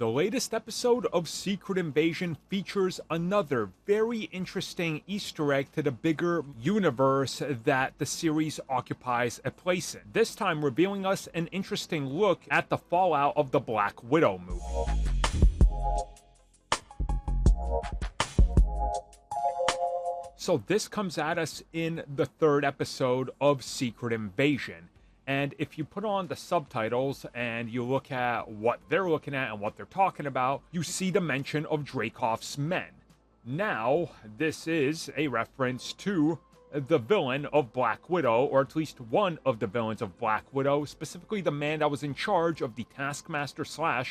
The latest episode of Secret Invasion features another very interesting Easter egg to the bigger universe that the series occupies a place in. This time revealing us an interesting look at the fallout of the Black Widow movie. So this comes at us in the third episode of Secret Invasion. And if you put on the subtitles and you look at what they're looking at and what they're talking about, you see the mention of Dreykov's men. Now, this is a reference to the villain of Black Widow, or at least one of the villains of Black Widow, specifically the man that was in charge of the Taskmaster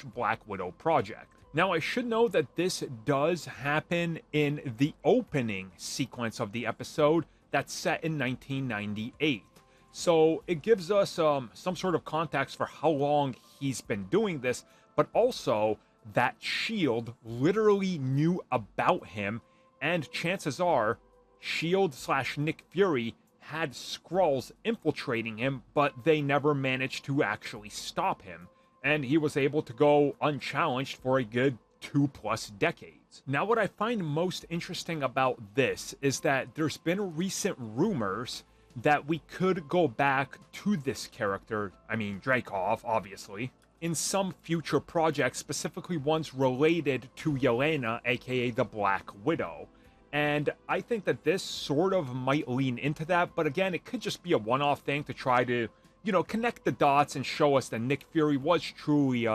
/ Black Widow project. Now, I should know that this does happen in the opening sequence of the episode that's set in 1998. So it gives us some sort of context for how long he's been doing this, but also that S.H.I.E.L.D. literally knew about him, and chances are S.H.I.E.L.D. / Nick Fury had Skrulls infiltrating him, but they never managed to actually stop him, and he was able to go unchallenged for a good 2+ decades. Now, what I find most interesting about this is that there's been recent rumors that we could go back to this character, I mean Dreykov, obviously, in some future projects, specifically ones related to Yelena, aka the Black Widow. And I think that this sort of might lean into that, but again, it could just be a one-off thing to try to, connect the dots and show us that Nick Fury was truly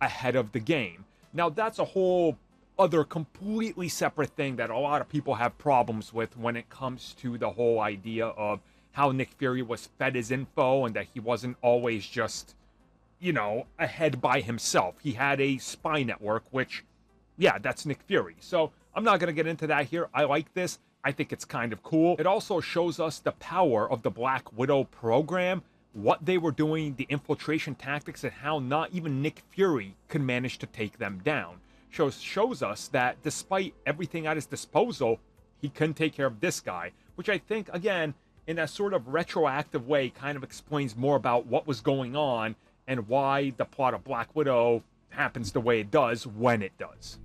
ahead of the game. Now, that's a whole other completely separate thing that a lot of people have problems with when it comes to the whole idea of how Nick Fury was fed his info and that he wasn't always just, ahead by himself. He had a spy network, which, yeah, that's Nick Fury. So I'm not going to get into that here. I like this. I think it's kind of cool. It also shows us the power of the Black Widow program, what they were doing, the infiltration tactics, and how not even Nick Fury could manage to take them down. Shows us that despite everything at his disposal, he couldn't take care of this guy, which I think, again, in a sort of retroactive way, kind of explains more about what was going on and why the plot of Black Widow happens the way it does when it does.